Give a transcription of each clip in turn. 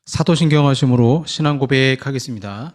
사도신경하심으로 신앙 고백하겠습니다.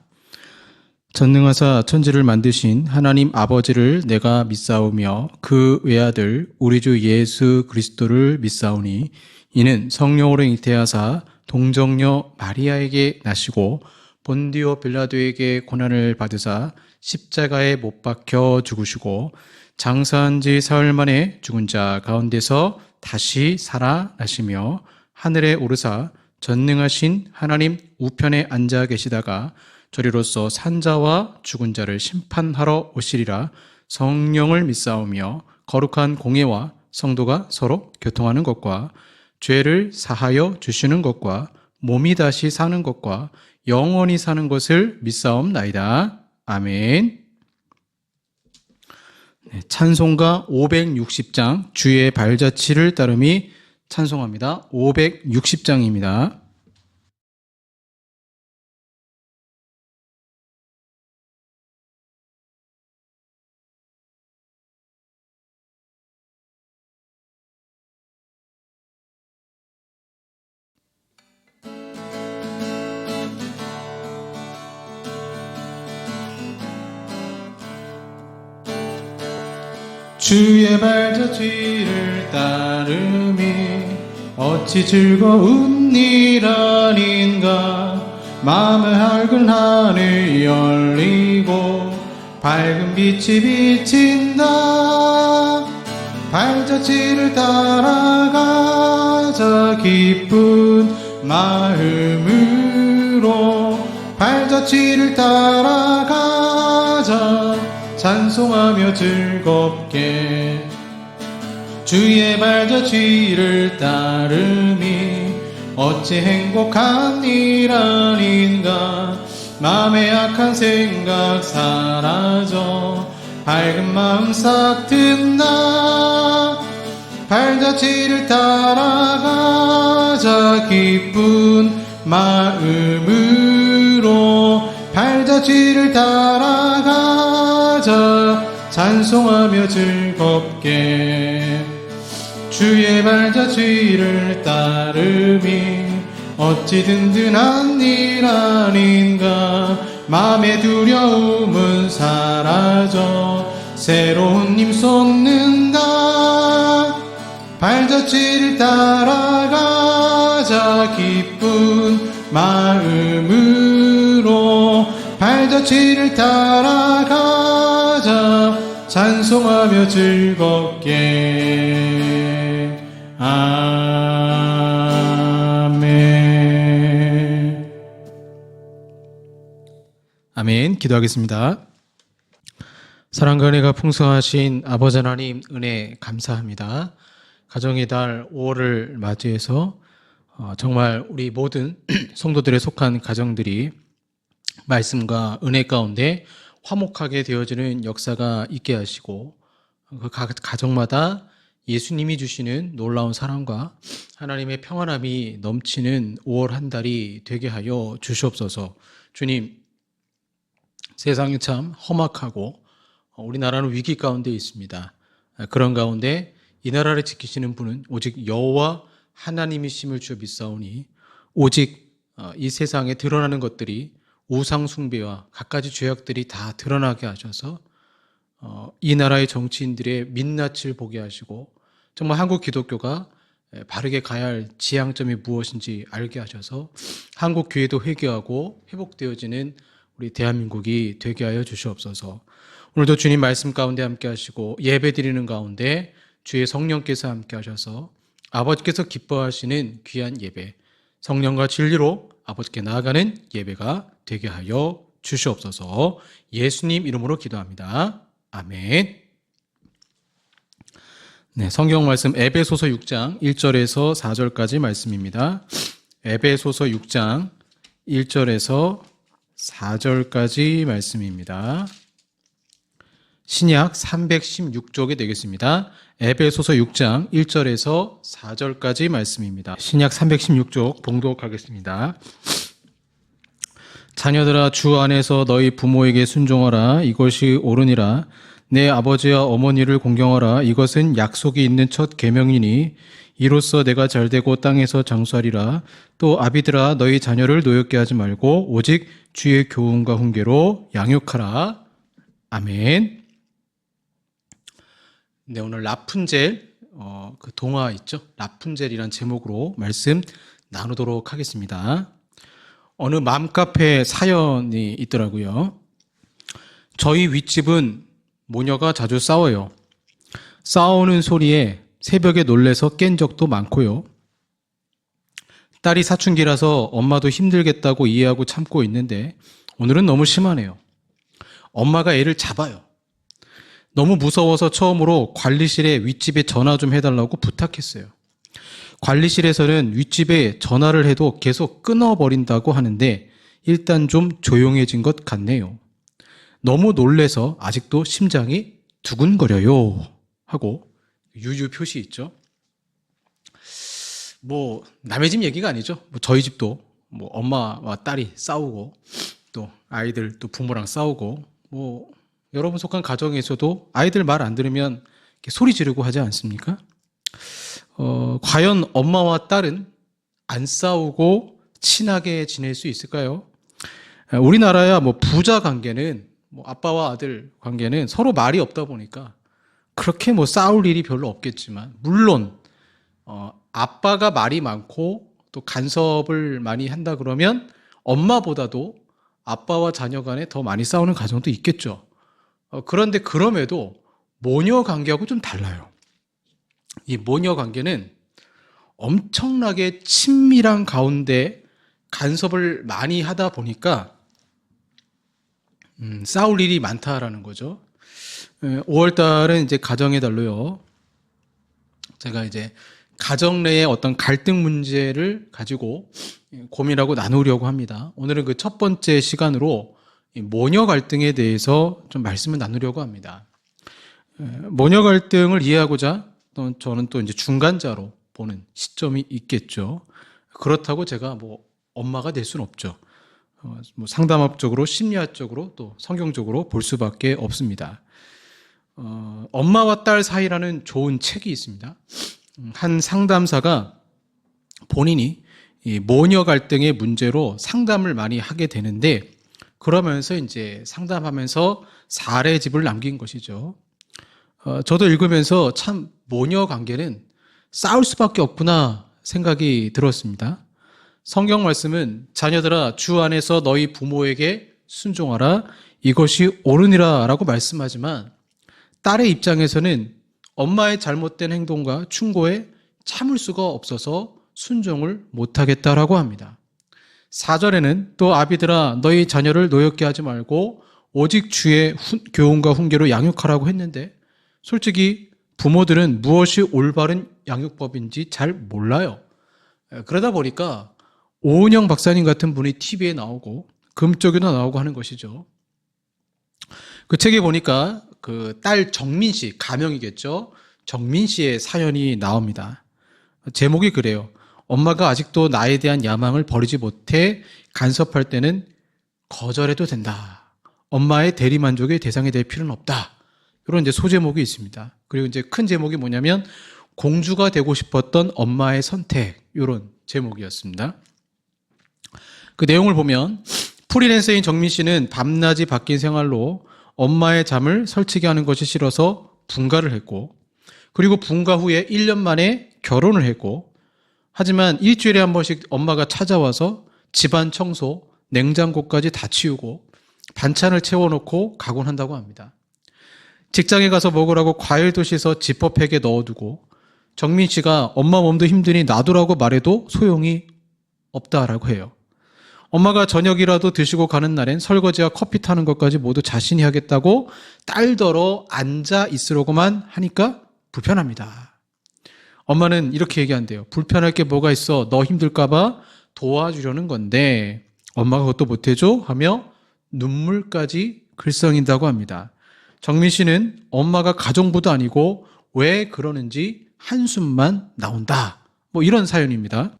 전능하사 천지를 만드신 하나님 아버지를 내가 믿사오며 그 외아들 우리 주 예수 그리스도를 믿사오니 이는 성령으로 잉태하사 동정녀 마리아에게 나시고 본디오 빌라도에게 고난을 받으사 십자가에 못 박혀 죽으시고 장사한 지 사흘 만에 죽은 자 가운데서 다시 살아나시며 하늘에 오르사 전능하신 하나님 우편에 앉아 계시다가 저리로서 산자와 죽은 자를 심판하러 오시리라. 성령을 믿사오며 거룩한 공예와 성도가 서로 교통하는 것과 죄를 사하여 주시는 것과 몸이 다시 사는 것과 영원히 사는 것을 믿사옵나이다. 아멘. 찬송가 560장 주의 발자취를 따름이 찬송합니다. 560장입니다. 주의 발자취를 따름이 어찌 즐거운 일 아닌가. 마음의 밝은 하늘 열리고 밝은 빛이 비친다. 발자취를 따라가자 기쁜 마음으로. 발자취를 따라가자 찬송하며 즐겁게. 주의 발자취를 따름이 어찌 행복한 일 아닌가. 마음의 악한 생각 사라져 밝은 마음 싹 든다. 발자취를 따라가자 기쁜 마음으로. 발자취를 따라가자 찬송하며 즐겁게. 주의 발자취를 따름이 어찌 든든한 일 아닌가. 마음의 두려움은 사라져 새로운 힘 솟는다. 발자취를 따라가자 기쁜 마음으로. 발자취를 따라가자 찬송하며 즐겁게. 아멘. 아멘. 기도하겠습니다. 사랑과 은혜가 풍성하신 아버지 하나님 은혜 감사합니다. 가정의 달 5월을 맞이해서 정말 우리 모든 성도들에 속한 가정들이 말씀과 은혜 가운데 화목하게 되어지는 역사가 있게 하시고 그 가정마다 예수님이 주시는 놀라운 사랑과 하나님의 평안함이 넘치는 5월 한 달이 되게 하여 주시옵소서. 주님, 세상이 참 험악하고 우리나라는 위기 가운데 있습니다. 그런 가운데 이 나라를 지키시는 분은 오직 여호와 하나님이심을 주어 믿사오니 오직 이 세상에 드러나는 것들이 우상 숭배와 갖가지 죄악들이 다 드러나게 하셔서 이 나라의 정치인들의 민낯을 보게 하시고 정말 한국 기독교가 바르게 가야 할 지향점이 무엇인지 알게 하셔서 한국 교회도 회개하고 회복되어지는 우리 대한민국이 되게 하여 주시옵소서. 오늘도 주님 말씀 가운데 함께 하시고 예배 드리는 가운데 주의 성령께서 함께 하셔서 아버지께서 기뻐하시는 귀한 예배, 성령과 진리로 아버지께 나아가는 예배가 되게 하여 주시옵소서. 예수님 이름으로 기도합니다. 아멘. 네, 성경 말씀 에베소서 6장 1절에서 4절까지 말씀입니다. 에베소서 6장 1절에서 4절까지 말씀입니다. 신약 316쪽에 되겠습니다. 에베소서 6장 1절에서 4절까지 말씀입니다. 신약 316쪽 봉독하겠습니다. 자녀들아, 주 안에서 너희 부모에게 순종하라. 이것이 옳으니라. 내 아버지와 어머니를 공경하라. 이것은 약속이 있는 첫 계명이니 이로써 내가 잘되고 땅에서 장수하리라. 또 아비들아 너희 자녀를 노엽게 하지 말고 오직 주의 교훈과 훈계로 양육하라. 아멘. 네, 오늘 라푼젤 그 동화 있죠? 라푼젤이란 제목으로 말씀 나누도록 하겠습니다. 어느 맘카페 사연이 있더라고요. 저희 윗집은 모녀가 자주 싸워요. 싸우는 소리에 새벽에 놀래서 깬 적도 많고요. 딸이 사춘기라서 엄마도 힘들겠다고 이해하고 참고 있는데 오늘은 너무 심하네요. 엄마가 애를 잡아요. 너무 무서워서 처음으로 관리실에 윗집에 전화 좀 해달라고 부탁했어요. 관리실에서는 윗집에 전화를 해도 계속 끊어버린다고 하는데 일단 좀 조용해진 것 같네요. 너무 놀래서 아직도 심장이 두근거려요 하고 유유 표시 있죠. 뭐 남의 집 얘기가 아니죠. 뭐 저희 집도 뭐 엄마와 딸이 싸우고 또 아이들 또 부모랑 싸우고 뭐 여러분 속한 가정에서도 아이들 말 안 들으면 이렇게 소리 지르고 하지 않습니까? 과연 엄마와 딸은 안 싸우고 친하게 지낼 수 있을까요? 우리나라야 뭐 부자 관계는 뭐 아빠와 아들 관계는 서로 말이 없다 보니까 그렇게 뭐 싸울 일이 별로 없겠지만 물론 아빠가 말이 많고 또 간섭을 많이 한다 그러면 엄마보다도 아빠와 자녀 간에 더 많이 싸우는 가정도 있겠죠. 그런데 그럼에도 모녀 관계하고 좀 달라요. 이 모녀 관계는 엄청나게 친밀한 가운데 간섭을 많이 하다 보니까 싸울 일이 많다라는 거죠. 5월 달은 이제 가정의 달로요. 제가 이제 가정 내의 어떤 갈등 문제를 가지고 고민하고 나누려고 합니다. 오늘은 그 첫 번째 시간으로 모녀 갈등에 대해서 좀 말씀을 나누려고 합니다. 모녀 갈등을 이해하고자 저는 또 이제 중간자로 보는 시점이 있겠죠. 그렇다고 제가 뭐 엄마가 될 수는 없죠. 뭐 상담학적으로, 심리학적으로 또 성경적으로 볼 수밖에 없습니다. 엄마와 딸 사이라는 좋은 책이 있습니다. 한 상담사가 본인이 이 모녀 갈등의 문제로 상담을 많이 하게 되는데 그러면서 이제 상담하면서 사례집을 남긴 것이죠. 저도 읽으면서 참 모녀 관계는 싸울 수밖에 없구나 생각이 들었습니다. 성경 말씀은 자녀들아 주 안에서 너희 부모에게 순종하라 이것이 옳으니라 라고 말씀하지만 딸의 입장에서는 엄마의 잘못된 행동과 충고에 참을 수가 없어서 순종을 못하겠다라고 합니다. 4절에는 또 아비들아 너희 자녀를 노엽게 하지 말고 오직 주의 교훈과 훈계로 양육하라고 했는데 솔직히 부모들은 무엇이 올바른 양육법인지 잘 몰라요. 그러다 보니까 오은영 박사님 같은 분이 TV에 나오고 금쪽에도 나오고 하는 것이죠. 그 책에 보니까 그 딸 정민 씨, 가명이겠죠. 정민 씨의 사연이 나옵니다. 제목이 그래요. 엄마가 아직도 나에 대한 야망을 버리지 못해 간섭할 때는 거절해도 된다. 엄마의 대리만족의 대상이 될 필요는 없다. 이런 이제 소제목이 있습니다. 그리고 이제 큰 제목이 뭐냐면 공주가 되고 싶었던 엄마의 선택. 이런 제목이었습니다. 그 내용을 보면 프리랜서인 정민 씨는 밤낮이 바뀐 생활로 엄마의 잠을 설치게 하는 것이 싫어서 분가를 했고 그리고 분가 후에 1년 만에 결혼을 했고 하지만 일주일에 한 번씩 엄마가 찾아와서 집안 청소, 냉장고까지 다 치우고 반찬을 채워놓고 가곤 한다고 합니다. 직장에 가서 먹으라고 과일도 씻어 지퍼백에 넣어두고 정민 씨가 엄마 몸도 힘드니 놔두라고 말해도 소용이 없다라고 해요. 엄마가 저녁이라도 드시고 가는 날엔 설거지와 커피 타는 것까지 모두 자신이 하겠다고 딸더러 앉아 있으려고만 하니까 불편합니다. 엄마는 이렇게 얘기한대요. 불편할 게 뭐가 있어? 너 힘들까봐 도와주려는 건데 엄마가 그것도 못해줘? 하며 눈물까지 글썽인다고 합니다. 정민 씨는 엄마가 가정부도 아니고 왜 그러는지 한숨만 나온다. 뭐 이런 사연입니다.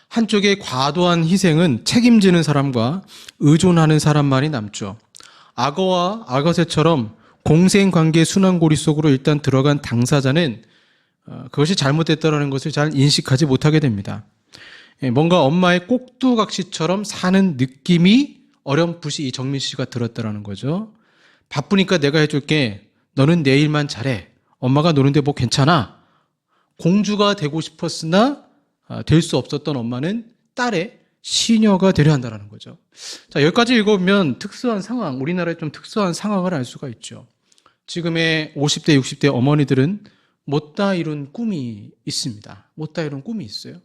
한쪽의 과도한 희생은 책임지는 사람과 의존하는 사람만이 남죠. 악어와 악어새처럼 공생관계 순환고리 속으로 일단 들어간 당사자는 그것이 잘못됐다는 것을 잘 인식하지 못하게 됩니다. 뭔가 엄마의 꼭두각시처럼 사는 느낌이 어렴풋이 이 정민 씨가 들었다는 거죠. 바쁘니까 내가 해줄게. 너는 내 일만 잘해. 엄마가 노는데 뭐 괜찮아. 공주가 되고 싶었으나 될 수 없었던 엄마는 딸의 시녀가 되려 한다는 거죠. 자, 여기까지 읽어보면 특수한 상황, 우리나라의 좀 특수한 상황을 알 수가 있죠. 지금의 50대, 60대 어머니들은 못다 이룬 꿈이 있습니다. 못다 이룬 꿈이 있어요.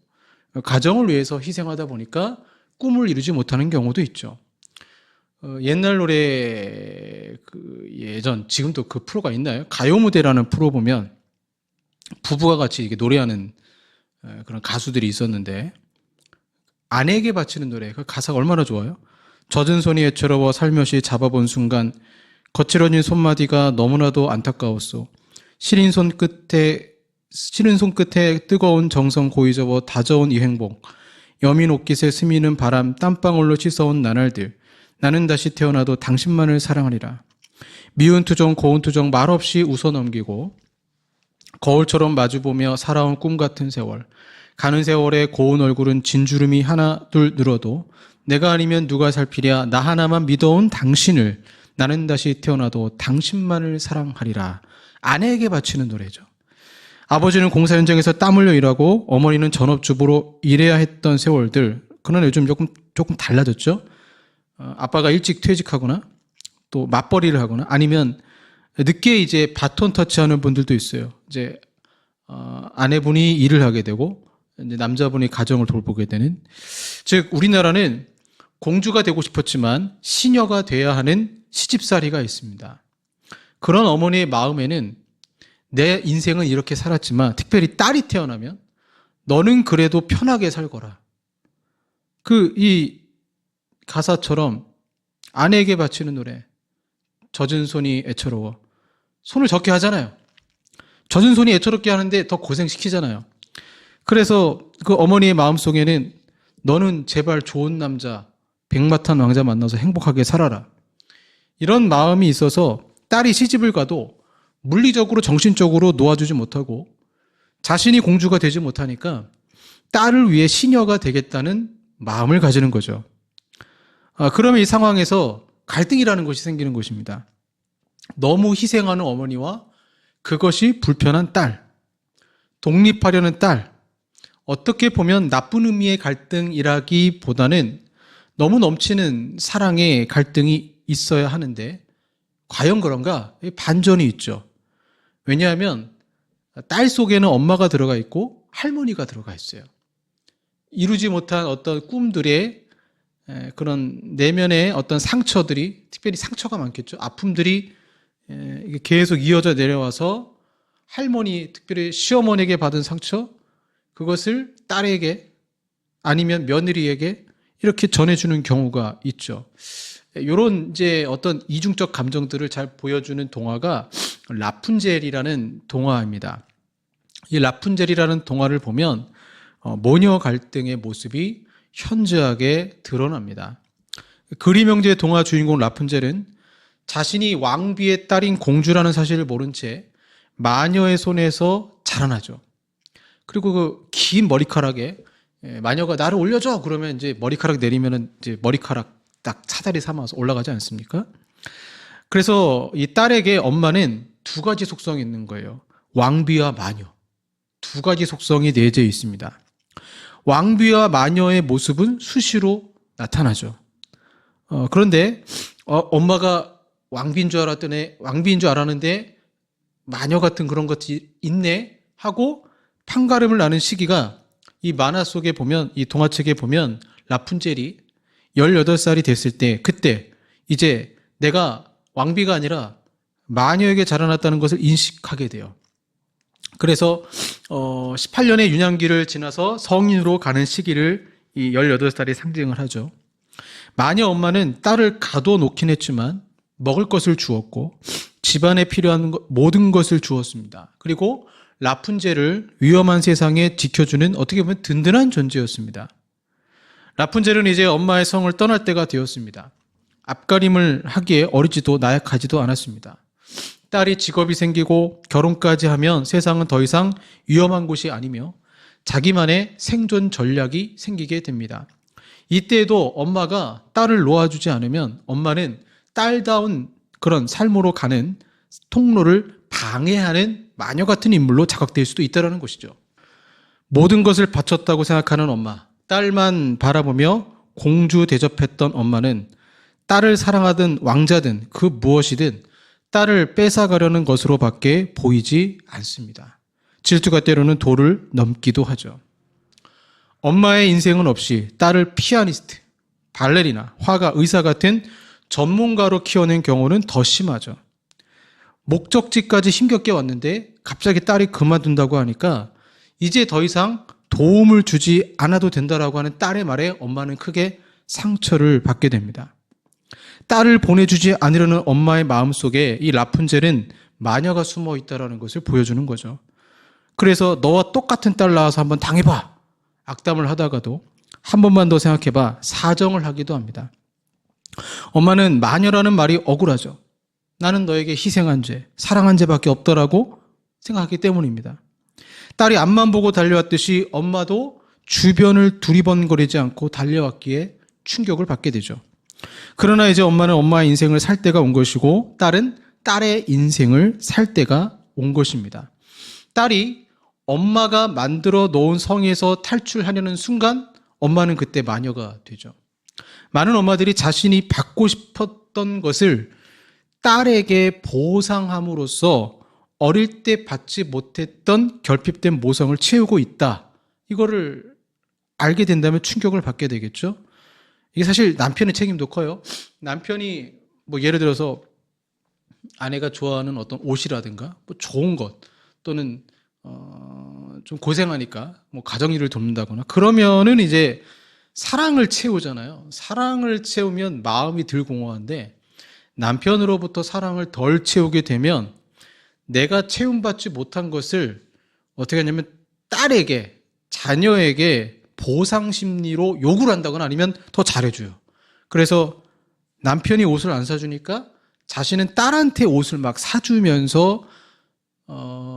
가정을 위해서 희생하다 보니까 꿈을 이루지 못하는 경우도 있죠. 옛날 노래 예전 지금도 그 프로가 있나요? 가요 무대라는 프로 보면 부부가 같이 이렇게 노래하는 그런 가수들이 있었는데 아내에게 바치는 노래 그 가사가 얼마나 좋아요? 젖은 손이 애처로워 살며시 잡아본 순간 거칠어진 손마디가 너무나도 안타까웠소. 시린 손끝에 뜨거운 정성 고이 접어 다져온 이 행복. 여민 옷깃에 스미는 바람 땀방울로 씻어온 나날들. 나는 다시 태어나도 당신만을 사랑하리라. 미운 투정 고운 투정 말없이 웃어넘기고 거울처럼 마주보며 살아온 꿈 같은 세월. 가는 세월에 고운 얼굴은 진주름이 하나 둘 늘어도 내가 아니면 누가 살피랴. 나 하나만 믿어온 당신을. 나는 다시 태어나도 당신만을 사랑하리라. 아내에게 바치는 노래죠. 아버지는 공사 현장에서 땀 흘려 일하고 어머니는 전업주부로 일해야 했던 세월들. 그러나 요즘 조금 달라졌죠. 아빠가 일찍 퇴직하거나 또 맞벌이를 하거나 아니면 늦게 이제 바톤 터치하는 분들도 있어요. 이제 아내분이 일을 하게 되고 이제 남자분이 가정을 돌보게 되는. 즉 우리나라는 공주가 되고 싶었지만 시녀가 돼야 하는 시집살이가 있습니다. 그런 어머니의 마음에는 내 인생은 이렇게 살았지만 특별히 딸이 태어나면 너는 그래도 편하게 살거라. 이 가사처럼 아내에게 바치는 노래. 젖은 손이 애처로워. 손을 적게 하잖아요. 젖은 손이 애처롭게 하는데 더 고생시키잖아요. 그래서 그 어머니의 마음속에는 너는 제발 좋은 남자, 백마탄 왕자 만나서 행복하게 살아라. 이런 마음이 있어서 딸이 시집을 가도 물리적으로 정신적으로 놓아주지 못하고 자신이 공주가 되지 못하니까 딸을 위해 시녀가 되겠다는 마음을 가지는 거죠. 그러면 이 상황에서 갈등이라는 것이 생기는 것입니다. 너무 희생하는 어머니와 그것이 불편한 딸, 독립하려는 딸, 어떻게 보면 나쁜 의미의 갈등이라기보다는 너무 넘치는 사랑의 갈등이 있어야 하는데 과연 그런가? 반전이 있죠. 왜냐하면 딸 속에는 엄마가 들어가 있고 할머니가 들어가 있어요. 이루지 못한 어떤 꿈들의 그런 내면의 어떤 상처들이, 특별히 상처가 많겠죠. 아픔들이 계속 이어져 내려와서 할머니, 특별히 시어머니에게 받은 상처, 그것을 딸에게 아니면 며느리에게 이렇게 전해주는 경우가 있죠. 이런 이제 어떤 이중적 감정들을 잘 보여주는 동화가 라푼젤이라는 동화입니다. 이 라푼젤이라는 동화를 보면 모녀 갈등의 모습이 현저하게 드러납니다. 그림 형제의 동화 주인공 라푼젤은 자신이 왕비의 딸인 공주라는 사실을 모른 채 마녀의 손에서 자라나죠. 그리고 그 긴 머리카락에 마녀가 나를 올려줘 그러면 이제 머리카락 내리면은 이제 머리카락 딱 사다리 삼아서 올라가지 않습니까? 그래서 이 딸에게 엄마는 두 가지 속성이 있는 거예요. 왕비와 마녀. 두 가지 속성이 내재해 있습니다. 왕비와 마녀의 모습은 수시로 나타나죠. 그런데 엄마가 왕비인 줄 알았는데 마녀 같은 그런 것이 있네 하고 판가름을 나는 시기가 이 만화 속에 보면, 이 동화책에 보면 라푼젤이 18살이 됐을 때, 그때 이제 내가 왕비가 아니라 마녀에게 자라났다는 것을 인식하게 돼요. 그래서 18년의 유년기를 지나서 성인으로 가는 시기를 이 18살이 상징을 하죠. 마녀 엄마는 딸을 가둬놓긴 했지만 먹을 것을 주었고 집안에 필요한 모든 것을 주었습니다. 그리고 라푼젤을 위험한 세상에 지켜주는 어떻게 보면 든든한 존재였습니다. 라푼젤은 이제 엄마의 성을 떠날 때가 되었습니다. 앞가림을 하기에 어리지도 나약하지도 않았습니다. 딸이 직업이 생기고 결혼까지 하면 세상은 더 이상 위험한 곳이 아니며 자기만의 생존 전략이 생기게 됩니다. 이때에도 엄마가 딸을 놓아주지 않으면 엄마는 딸다운 그런 삶으로 가는 통로를 방해하는 마녀 같은 인물로 자각될 수도 있다는 것이죠. 모든 것을 바쳤다고 생각하는 엄마, 딸만 바라보며 공주 대접했던 엄마는 딸을 사랑하든 왕자든 그 무엇이든 딸을 뺏어가려는 것으로밖에 보이지 않습니다. 질투가 때로는 도를 넘기도 하죠. 엄마의 인생은 없이 딸을 피아니스트, 발레리나, 화가, 의사 같은 전문가로 키워낸 경우는 더 심하죠. 목적지까지 힘겹게 왔는데 갑자기 딸이 그만둔다고 하니까 이제 더 이상 도움을 주지 않아도 된다라고 하는 딸의 말에 엄마는 크게 상처를 받게 됩니다. 딸을 보내주지 않으려는 엄마의 마음속에 이 라푼젤은 마녀가 숨어 있다는 것을 보여주는 거죠. 그래서 너와 똑같은 딸 낳아서 한번 당해봐. 악담을 하다가도 한 번만 더 생각해봐. 사정을 하기도 합니다. 엄마는 마녀라는 말이 억울하죠. 나는 너에게 희생한 죄, 사랑한 죄밖에 없더라고 생각하기 때문입니다. 딸이 앞만 보고 달려왔듯이 엄마도 주변을 두리번거리지 않고 달려왔기에 충격을 받게 되죠. 그러나 이제 엄마는 엄마의 인생을 살 때가 온 것이고 딸은 딸의 인생을 살 때가 온 것입니다. 딸이 엄마가 만들어 놓은 성에서 탈출하려는 순간 엄마는 그때 마녀가 되죠. 많은 엄마들이 자신이 받고 싶었던 것을 딸에게 보상함으로써 어릴 때 받지 못했던 결핍된 모성을 채우고 있다. 이거를 알게 된다면 충격을 받게 되겠죠. 이게 사실 남편의 책임도 커요. 남편이 뭐 예를 들어서 아내가 좋아하는 어떤 옷이라든가 뭐 좋은 것 또는 좀 고생하니까 뭐 가정일을 돕는다거나 그러면은 이제 사랑을 채우잖아요. 사랑을 채우면 마음이 덜 공허한데 남편으로부터 사랑을 덜 채우게 되면 내가 채움받지 못한 것을 어떻게 하냐면 딸에게, 자녀에게 보상 심리로 요구를 한다거나 아니면 더 잘해줘요. 그래서 남편이 옷을 안 사주니까 자신은 딸한테 옷을 막 사주면서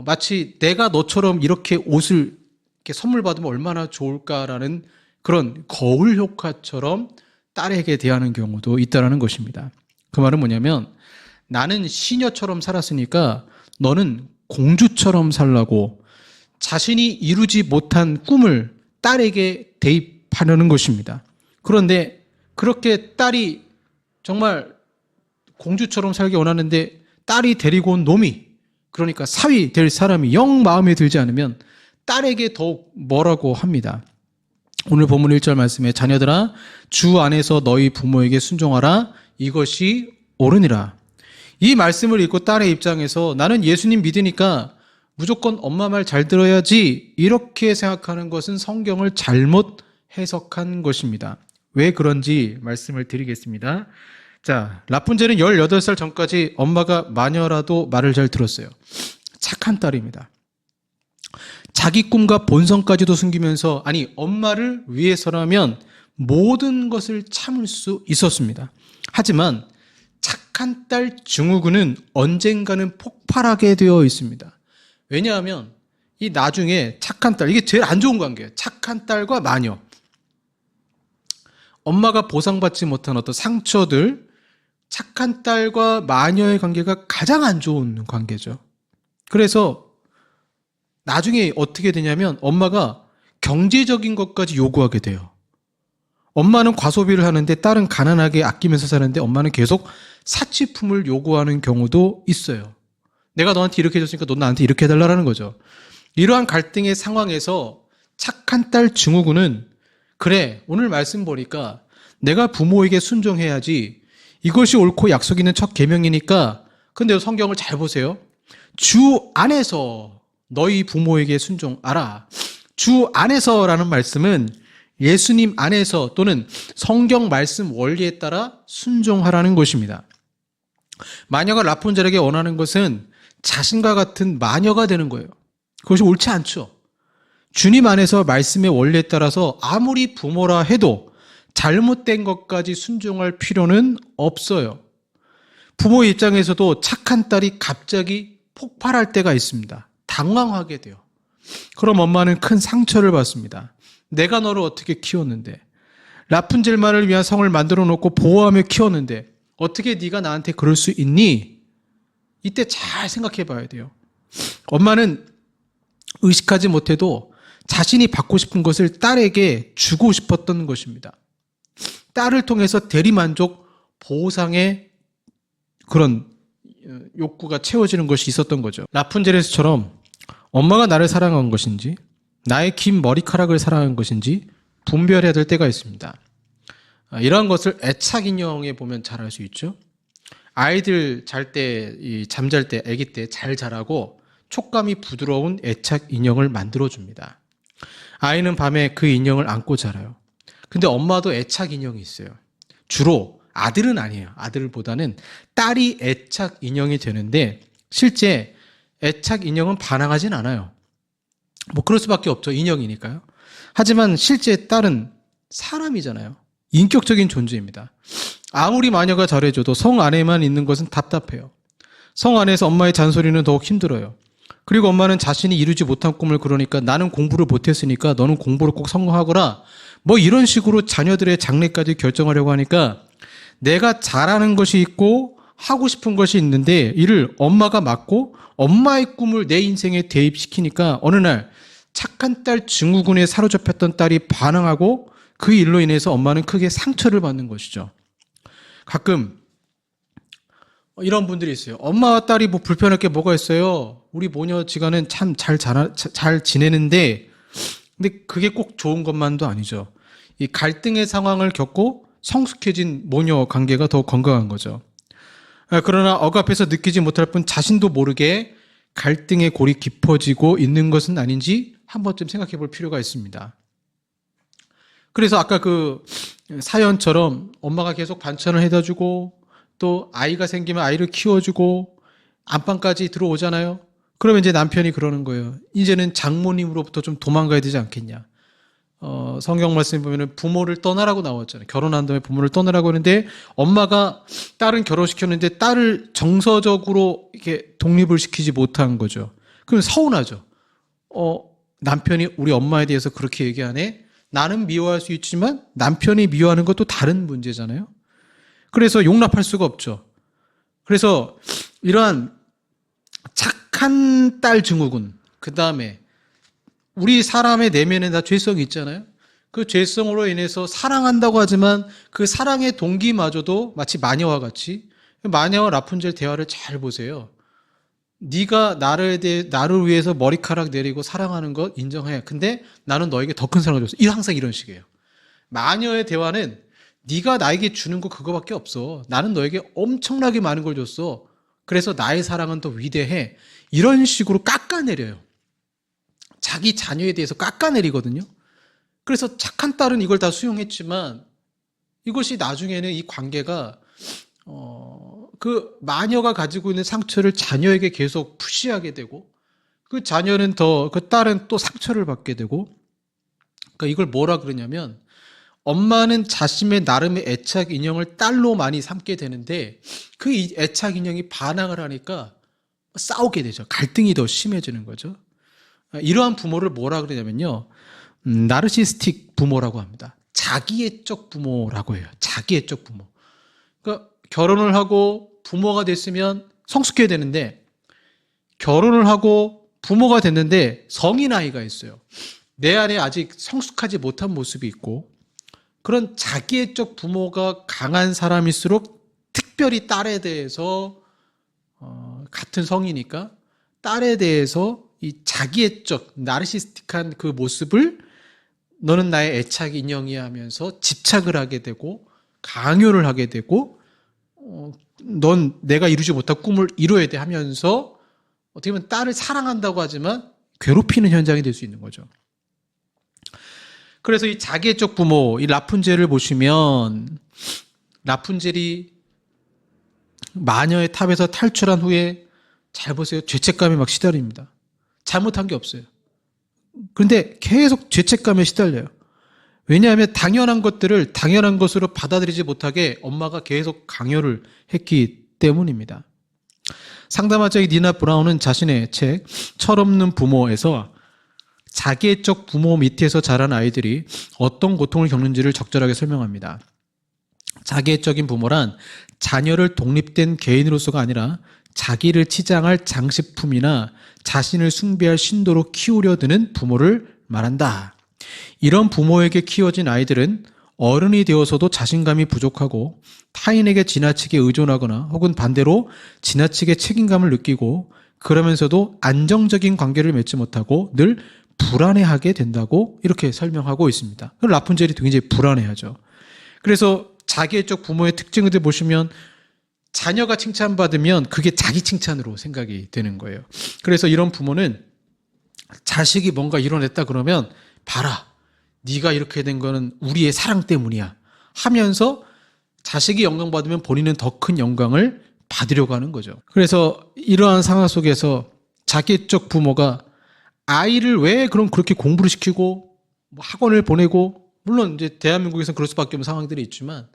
마치 내가 너처럼 이렇게 옷을 이렇게 선물 받으면 얼마나 좋을까라는 그런 거울 효과처럼 딸에게 대하는 경우도 있다는 것입니다. 그 말은 뭐냐면 나는 시녀처럼 살았으니까 너는 공주처럼 살라고 자신이 이루지 못한 꿈을 딸에게 대입하려는 것입니다. 그런데 그렇게 딸이 정말 공주처럼 살기 원하는데 딸이 데리고 온 놈이 그러니까 사위 될 사람이 영 마음에 들지 않으면 딸에게 더욱 뭐라고 합니다. 오늘 본문 1절 말씀에 자녀들아 주 안에서 너희 부모에게 순종하라 이것이 옳으니라. 이 말씀을 읽고 딸의 입장에서 나는 예수님 믿으니까 무조건 엄마 말 잘 들어야지 이렇게 생각하는 것은 성경을 잘못 해석한 것입니다. 왜 그런지 말씀을 드리겠습니다. 자, 라푼젤은 18살 전까지 엄마가 마녀라도 말을 잘 들었어요. 착한 딸입니다. 자기 꿈과 본성까지도 숨기면서 아니 엄마를 위해서라면 모든 것을 참을 수 있었습니다. 하지만 착한 딸 증후군은 언젠가는 폭발하게 되어 있습니다. 왜냐하면 이 나중에 착한 딸, 이게 제일 안 좋은 관계예요. 착한 딸과 마녀. 엄마가 보상받지 못한 어떤 상처들, 착한 딸과 마녀의 관계가 가장 안 좋은 관계죠. 그래서 나중에 어떻게 되냐면 엄마가 경제적인 것까지 요구하게 돼요. 엄마는 과소비를 하는데 딸은 가난하게 아끼면서 사는데 엄마는 계속 사치품을 요구하는 경우도 있어요. 내가 너한테 이렇게 해줬으니까 너 나한테 이렇게 해달라는 거죠. 이러한 갈등의 상황에서 착한 딸 증후군은 그래 오늘 말씀 보니까 내가 부모에게 순종해야지 이것이 옳고 약속 있는 첫 계명이니까 근데 성경을 잘 보세요. 주 안에서 너희 부모에게 순종하라. 주 안에서라는 말씀은 예수님 안에서 또는 성경 말씀 원리에 따라 순종하라는 것입니다. 마녀가 라푼젤에게 원하는 것은 자신과 같은 마녀가 되는 거예요. 그것이 옳지 않죠. 주님 안에서 말씀의 원리에 따라서 아무리 부모라 해도 잘못된 것까지 순종할 필요는 없어요. 부모 입장에서도 착한 딸이 갑자기 폭발할 때가 있습니다. 당황하게 돼요. 그럼 엄마는 큰 상처를 받습니다. 내가 너를 어떻게 키웠는데, 라푼젤만을 위한 성을 만들어 놓고 보호하며 키웠는데 어떻게 네가 나한테 그럴 수 있니? 이때 잘 생각해 봐야 돼요. 엄마는 의식하지 못해도 자신이 받고 싶은 것을 딸에게 주고 싶었던 것입니다. 딸을 통해서 대리만족, 보상의 그런 욕구가 채워지는 것이 있었던 거죠. 라푼젤에서처럼 엄마가 나를 사랑한 것인지, 나의 긴 머리카락을 사랑한 것인지 분별해야 될 때가 있습니다. 이러한 것을 애착 인형에 보면 잘 알 수 있죠. 아이들 잠잘 때, 아기 때 잘 자라고 촉감이 부드러운 애착 인형을 만들어줍니다. 아이는 밤에 그 인형을 안고 자라요. 근데 엄마도 애착 인형이 있어요. 주로 아들은 아니에요. 아들보다는 딸이 애착 인형이 되는데 실제 애착 인형은 반항하진 않아요. 뭐 그럴 수밖에 없죠. 인형이니까요. 하지만 실제 딸은 사람이잖아요. 인격적인 존재입니다. 아무리 마녀가 잘해줘도 성 안에만 있는 것은 답답해요. 성 안에서 엄마의 잔소리는 더욱 힘들어요. 그리고 엄마는 자신이 이루지 못한 꿈을 그러니까 나는 공부를 못했으니까 너는 공부를 꼭 성공하거라. 뭐 이런 식으로 자녀들의 장래까지 결정하려고 하니까 내가 잘하는 것이 있고 하고 싶은 것이 있는데 이를 엄마가 막고 엄마의 꿈을 내 인생에 대입시키니까 어느 날 착한 딸 증후군에 사로잡혔던 딸이 반항하고 그 일로 인해서 엄마는 크게 상처를 받는 것이죠. 가끔 이런 분들이 있어요. 엄마와 딸이 뭐 불편할 게 뭐가 있어요? 우리 모녀 지간은 참 잘 지내는데, 근데 그게 꼭 좋은 것만도 아니죠. 이 갈등의 상황을 겪고 성숙해진 모녀 관계가 더 건강한 거죠. 그러나 억압해서 느끼지 못할 뿐 자신도 모르게 갈등의 골이 깊어지고 있는 것은 아닌지 한 번쯤 생각해 볼 필요가 있습니다. 그래서 아까 그 사연처럼 엄마가 계속 반찬을 해다 주고 또 아이가 생기면 아이를 키워주고 안방까지 들어오잖아요. 그러면 이제 남편이 그러는 거예요. 이제는 장모님으로부터 좀 도망가야 되지 않겠냐. 성경 말씀에 보면 부모를 떠나라고 나왔잖아요. 결혼한 다음에 부모를 떠나라고 하는데 엄마가 딸은 결혼시켰는데 딸을 정서적으로 이렇게 독립을 시키지 못한 거죠. 그럼 서운하죠. 남편이 우리 엄마에 대해서 그렇게 얘기하네. 나는 미워할 수 있지만 남편이 미워하는 것도 다른 문제잖아요. 그래서 용납할 수가 없죠. 그래서 이러한 착한 딸 증후군, 그 다음에 우리 사람의 내면에 다 죄성이 있잖아요. 그 죄성으로 인해서 사랑한다고 하지만 그 사랑의 동기마저도 마치 마녀와 같이, 마녀와 라푼젤 대화를 잘 보세요. 네가 나를 위해서 머리카락 내리고 사랑하는 것 인정해. 근데 나는 너에게 더 큰 사랑을 줬어. 항상 이런 식이에요. 마녀의 대화는 네가 나에게 주는 거 그거밖에 없어. 나는 너에게 엄청나게 많은 걸 줬어. 그래서 나의 사랑은 더 위대해. 이런 식으로 깎아내려요. 자기 자녀에 대해서 깎아내리거든요. 그래서 착한 딸은 이걸 다 수용했지만 이것이 나중에는 이 관계가 그 마녀가 가지고 있는 상처를 자녀에게 계속 푸시하게 되고 그 자녀는 그 딸은 또 상처를 받게 되고, 그러니까 이걸 뭐라 그러냐면 엄마는 자신의 나름의 애착 인형을 딸로 많이 삼게 되는데 그 애착 인형이 반항을 하니까 싸우게 되죠. 갈등이 더 심해지는 거죠. 이러한 부모를 뭐라 그러냐면요, 나르시스틱 부모라고 합니다. 자기애적 부모라고 해요. 자기애적 부모. 그러니까 결혼을 하고 부모가 됐으면 성숙해야 되는데 결혼을 하고 부모가 됐는데 성인 아이가 있어요. 내 안에 아직 성숙하지 못한 모습이 있고, 그런 자기애적 부모가 강한 사람일수록 특별히 딸에 대해서 같은 성이니까 딸에 대해서 이 자기애적 나르시스틱한 그 모습을 너는 나의 애착 인형이야 하면서 집착을 하게 되고 강요를 하게 되고 넌 내가 이루지 못한 꿈을 이뤄야 돼 하면서 어떻게 보면 딸을 사랑한다고 하지만 괴롭히는 현장이 될 수 있는 거죠. 그래서 이 자기애적 부모, 이 라푼젤을 보시면 라푼젤이 마녀의 탑에서 탈출한 후에 잘 보세요. 죄책감에 막 시달립니다. 잘못한 게 없어요. 그런데 계속 죄책감에 시달려요. 왜냐하면 당연한 것들을 당연한 것으로 받아들이지 못하게 엄마가 계속 강요를 했기 때문입니다. 상담학자 니나 브라운은 자신의 책 철없는 부모에서 자기애적 부모 밑에서 자란 아이들이 어떤 고통을 겪는지를 적절하게 설명합니다. 자기애적인 부모란 자녀를 독립된 개인으로서가 아니라 자기를 치장할 장식품이나 자신을 숭배할 신도로 키우려 드는 부모를 말한다. 이런 부모에게 키워진 아이들은 어른이 되어서도 자신감이 부족하고 타인에게 지나치게 의존하거나 혹은 반대로 지나치게 책임감을 느끼고 그러면서도 안정적인 관계를 맺지 못하고 늘 불안해하게 된다고 이렇게 설명하고 있습니다. 라푼젤이 굉장히 불안해하죠. 그래서 자기애적 부모의 특징을 보시면 자녀가 칭찬받으면 그게 자기 칭찬으로 생각이 되는 거예요. 그래서 이런 부모는 자식이 뭔가 이뤄냈다 그러면 봐라, 네가 이렇게 된 거는 우리의 사랑 때문이야 하면서 자식이 영광받으면 본인은 더 큰 영광을 받으려고 하는 거죠. 그래서 이러한 상황 속에서 자기애적 부모가 아이를 왜 그럼 그렇게 공부를 시키고 학원을 보내고, 물론 이제 대한민국에서는 그럴 수밖에 없는 상황들이 있지만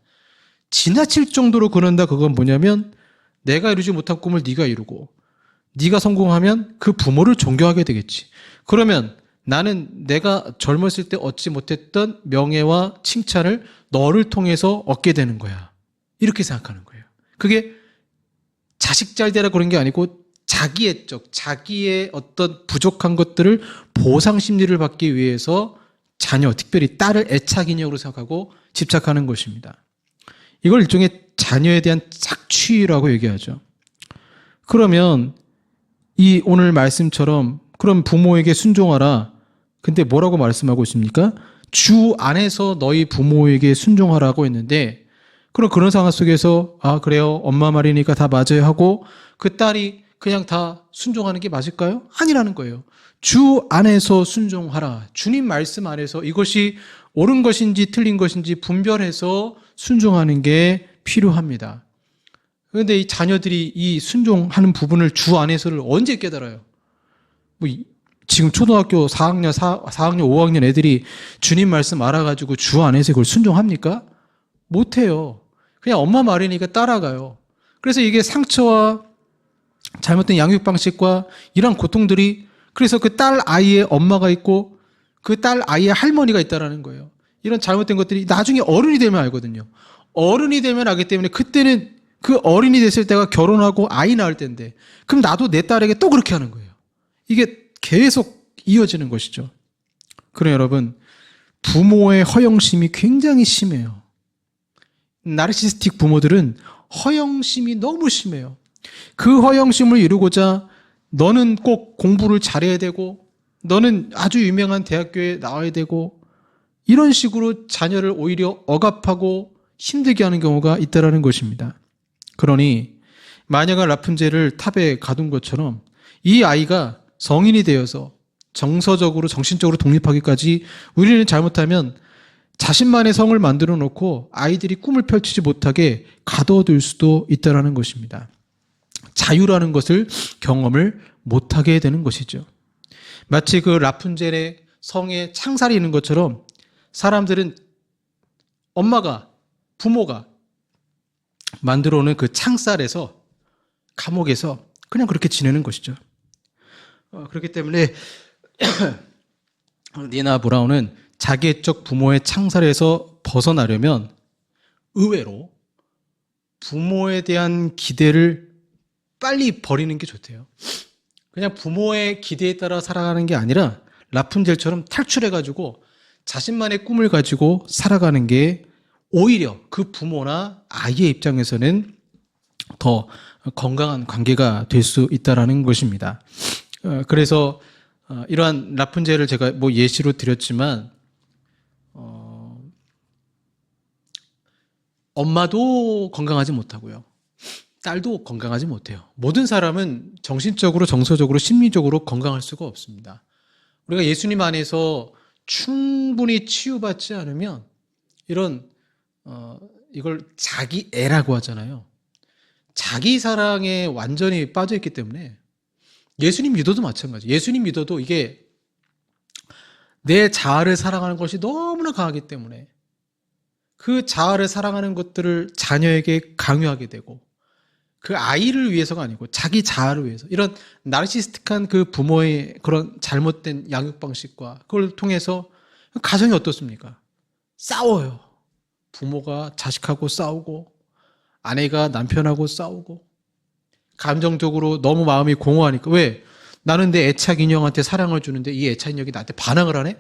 지나칠 정도로 그런다. 그건 뭐냐면 내가 이루지 못한 꿈을 네가 이루고 네가 성공하면 그 부모를 존경하게 되겠지. 그러면 나는 내가 젊었을 때 얻지 못했던 명예와 칭찬을 너를 통해서 얻게 되는 거야. 이렇게 생각하는 거예요. 그게 자식 잘 되라 그런 게 아니고 자기애적, 자기의 어떤 부족한 것들을 보상 심리를 받기 위해서 자녀, 특별히 딸을 애착 인형으로 생각하고 집착하는 것입니다. 이걸 일종의 자녀에 대한 착취라고 얘기하죠. 그러면 이 오늘 말씀처럼 그럼 부모에게 순종하라. 근데 뭐라고 말씀하고 있습니까? 주 안에서 너희 부모에게 순종하라고 했는데, 그럼 그런 상황 속에서 아 그래요, 엄마 말이니까 다 맞아요 하고 그 딸이 그냥 다 순종하는 게 맞을까요? 아니라는 거예요. 주 안에서 순종하라. 주님 말씀 안에서 이것이 옳은 것인지 틀린 것인지 분별해서 순종하는 게 필요합니다. 그런데 이 자녀들이 이 순종하는 부분을 주 안에서를 언제 깨달아요? 뭐 지금 초등학교 4학년, 4학년, 5학년 애들이 주님 말씀 알아가지고 주 안에서 그걸 순종합니까? 못해요. 그냥 엄마 말이니까 따라가요. 그래서 이게 상처와 잘못된 양육 방식과 이런 고통들이, 그래서 그 딸 아이의 엄마가 있고 그 딸 아이의 할머니가 있다라는 거예요. 이런 잘못된 것들이 나중에 어른이 되면 알거든요. 어른이 되면 알기 때문에 그때는 그 어른이 됐을 때가 결혼하고 아이 낳을 때인데 그럼 나도 내 딸에게 또 그렇게 하는 거예요. 이게 계속 이어지는 것이죠. 그럼 여러분, 부모의 허영심이 굉장히 심해요. 나르시스틱 부모들은 허영심이 너무 심해요. 그 허영심을 이루고자 너는 꼭 공부를 잘해야 되고 너는 아주 유명한 대학교에 나와야 되고 이런 식으로 자녀를 오히려 억압하고 힘들게 하는 경우가 있다는 것입니다. 그러니 마녀가 라푼젤을 탑에 가둔 것처럼 이 아이가 성인이 되어서 정서적으로 정신적으로 독립하기까지 우리는 잘못하면 자신만의 성을 만들어 놓고 아이들이 꿈을 펼치지 못하게 가둬둘 수도 있다는 것입니다. 자유라는 것을 경험을 못하게 되는 것이죠. 마치 그 라푼젤의 성에 창살이 있는 것처럼 사람들은 엄마가, 부모가 만들어 놓은 그 창살에서, 감옥에서 그냥 그렇게 지내는 것이죠. 그렇기 때문에 니나 브라운은 자기애적 부모의 창살에서 벗어나려면 의외로 부모에 대한 기대를 빨리 버리는 게 좋대요. 그냥 부모의 기대에 따라 살아가는 게 아니라 라푼젤처럼 탈출해가지고 자신만의 꿈을 가지고 살아가는 게 오히려 그 부모나 아이의 입장에서는 더 건강한 관계가 될 수 있다는 것입니다. 그래서 이러한 라푼젤을 제가 뭐 예시로 드렸지만 엄마도 건강하지 못하고요. 딸도 건강하지 못해요. 모든 사람은 정신적으로, 정서적으로, 심리적으로 건강할 수가 없습니다. 우리가 예수님 안에서 충분히 치유받지 않으면 이걸 자기 애라고 하잖아요. 자기 사랑에 완전히 빠져있기 때문에 예수님 믿어도 마찬가지. 예수님 믿어도 이게 내 자아를 사랑하는 것이 너무나 강하기 때문에 그 자아를 사랑하는 것들을 자녀에게 강요하게 되고 그 아이를 위해서가 아니고 자기 자아를 위해서, 이런 나르시스틱한 그 부모의 그런 잘못된 양육 방식과 그걸 통해서 가정이 어떻습니까? 싸워요. 부모가 자식하고 싸우고, 아내가 남편하고 싸우고, 감정적으로 너무 마음이 공허하니까. 왜? 나는 내 애착 인형한테 사랑을 주는데 이 애착 인형이 나한테 반항을 하네?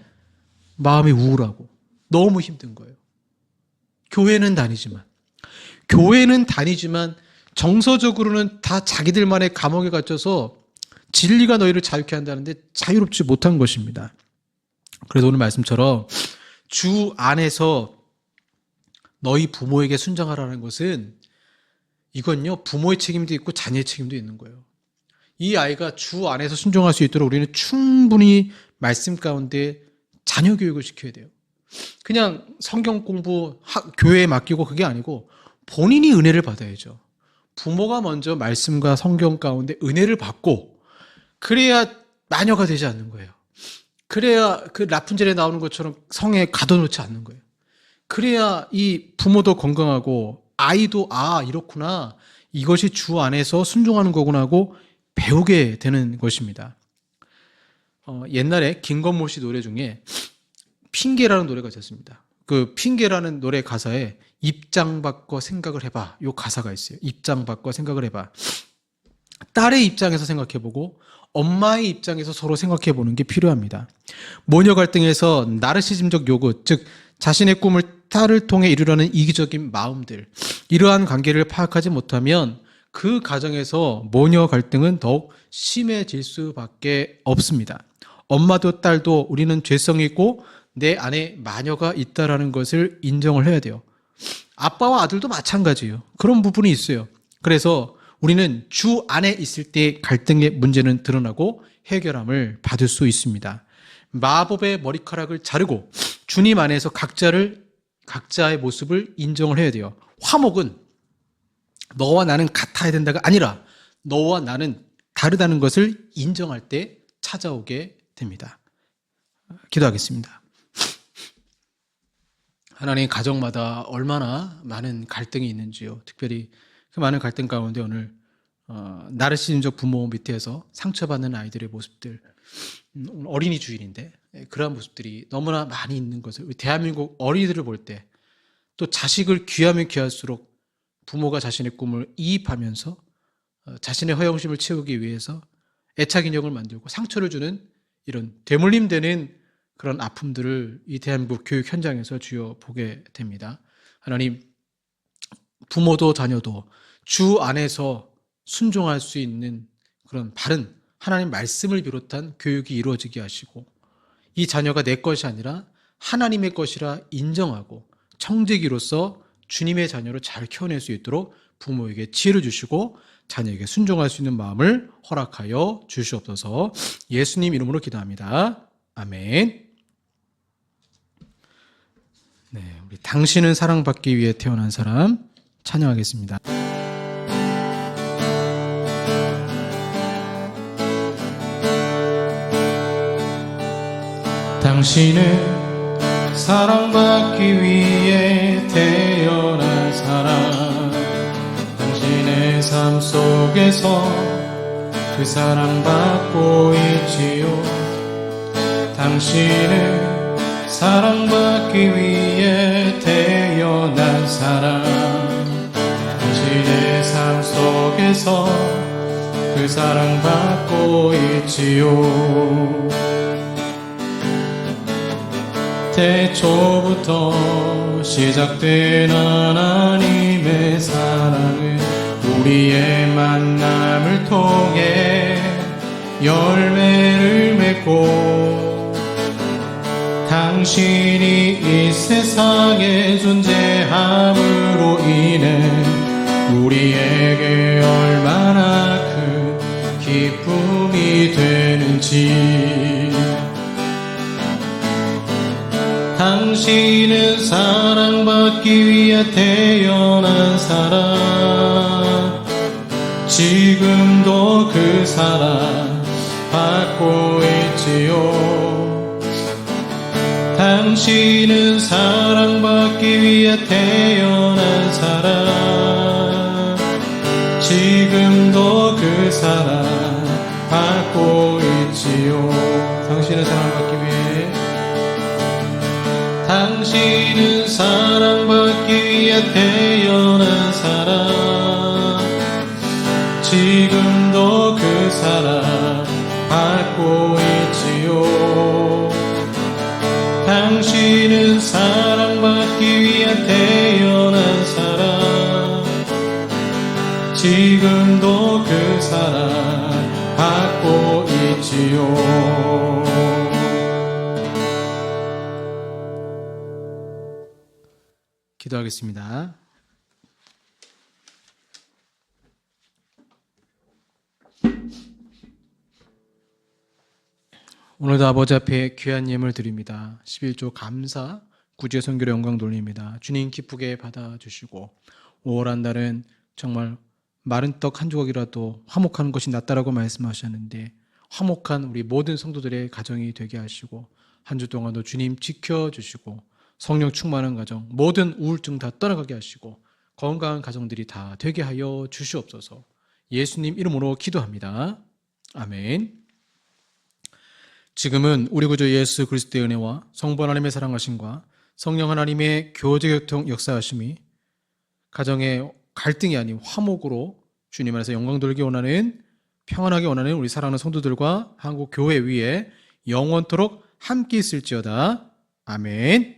마음이 우울하고 너무 힘든 거예요. 교회는 다니지만 정서적으로는 다 자기들만의 감옥에 갇혀서 진리가 너희를 자유케 한다는데 자유롭지 못한 것입니다. 그래서 오늘 말씀처럼 주 안에서 너희 부모에게 순종하라는 것은, 이건요, 부모의 책임도 있고 자녀의 책임도 있는 거예요. 이 아이가 주 안에서 순종할 수 있도록 우리는 충분히 말씀 가운데 자녀 교육을 시켜야 돼요. 그냥 성경 공부 교회에 맡기고 그게 아니고 본인이 은혜를 받아야죠. 부모가 먼저 말씀과 성경 가운데 은혜를 받고, 그래야 마녀가 되지 않는 거예요. 그래야 그 라푼젤에 나오는 것처럼 성에 가둬놓지 않는 거예요. 그래야 이 부모도 건강하고 아이도 이렇구나, 이것이 주 안에서 순종하는 거구나 하고 배우게 되는 것입니다. 옛날에 김건모 씨 노래 중에 핑계라는 노래가 있었습니다. 그 핑계라는 노래 가사에 입장 바꿔 생각을 해봐, 요 가사가 있어요. 입장 바꿔 생각을 해봐. 딸의 입장에서 생각해보고 엄마의 입장에서 서로 생각해보는 게 필요합니다. 모녀 갈등에서 나르시즘적 요구, 즉 자신의 꿈을 딸을 통해 이루려는 이기적인 마음들, 이러한 관계를 파악하지 못하면 그 가정에서 모녀 갈등은 더욱 심해질 수밖에 없습니다. 엄마도 딸도 우리는 죄성이 있고 내 안에 마녀가 있다라는 것을 인정을 해야 돼요. 아빠와 아들도 마찬가지예요. 그런 부분이 있어요. 그래서 우리는 주 안에 있을 때 갈등의 문제는 드러나고 해결함을 받을 수 있습니다. 마법의 머리카락을 자르고 주님 안에서 각자의 모습을 인정을 해야 돼요. 화목은 너와 나는 같아야 된다가 아니라 너와 나는 다르다는 것을 인정할 때 찾아오게 됩니다. 기도하겠습니다. 하나님, 가정마다 얼마나 많은 갈등이 있는지요. 특별히 그 많은 갈등 가운데 오늘 나르시즘적 부모 밑에서 상처받는 아이들의 모습들, 어린이 주일인데 그러한 모습들이 너무나 많이 있는 것을, 대한민국 어린이들을 볼 때, 또 자식을 귀하면 귀할수록 부모가 자신의 꿈을 이입하면서 자신의 허영심을 채우기 위해서 애착 인형을 만들고 상처를 주는 이런 되물림되는 그런 아픔들을 이 대한민국 교육 현장에서 주여 보게 됩니다. 하나님, 부모도 자녀도 주 안에서 순종할 수 있는 그런 바른 하나님 말씀을 비롯한 교육이 이루어지게 하시고, 이 자녀가 내 것이 아니라 하나님의 것이라 인정하고 청지기로서 주님의 자녀로 잘 키워낼 수 있도록 부모에게 지혜를 주시고 자녀에게 순종할 수 있는 마음을 허락하여 주시옵소서. 예수님 이름으로 기도합니다. 아멘. 네, 우리 당신은 사랑받기 위해 태어난 사람 찬양하겠습니다. 당신은 사랑받기 위해 태어난 사람, 당신의 삶 속에서 그 사랑받고 있지요. 당신은 사랑받기 위해 태어난 사람, 당신의 삶 속에서 그 사랑받고 있지요. 태초부터 시작된 하나님의 사랑은 우리의 만남을 통해 열매를 맺고, 당신이 이 세상에 존재함으로 인해 우리에게 얼마나 큰 기쁨이 되는지. 당신은 사랑받기 위해 태어난 사람, 지금도 그 사랑 받고 있지요. 당신은 사랑받기 위해 태어난 사람, 사랑 받고 있지요. 당신은 사랑받기 위해, 당신은 사랑받기 위해 태어난 사람, 지금도 그 사랑 받고 있지요. 당신은 사랑받기 위해 태어난 사람, 지금도 그 사랑 받고 있지요. 기도하겠습니다. 오늘도 아버지 앞에 귀한 예물 드립니다. 11조 감사, 구주의 선교를 영광 돌립니다. 주님 기쁘게 받아주시고 5월 한 달은 정말 마른 떡 한 조각이라도 화목하는 것이 낫다라고 말씀하셨는데, 화목한 우리 모든 성도들의 가정이 되게 하시고 한 주 동안도 주님 지켜주시고 성령 충만한 가정, 모든 우울증 다 떠나가게 하시고 건강한 가정들이 다 되게 하여 주시옵소서. 예수님 이름으로 기도합니다. 아멘. 지금은 우리 구주 예수 그리스도의 은혜와 성부 하나님의 사랑하심과 성령 하나님의 교제교통 역사하심이 가정의 갈등이 아닌 화목으로 주님 안에서 영광 돌기 원하는, 평안하게 원하는 우리 사랑하는 성도들과 한국 교회 위에 영원토록 함께 있을지어다. 아멘.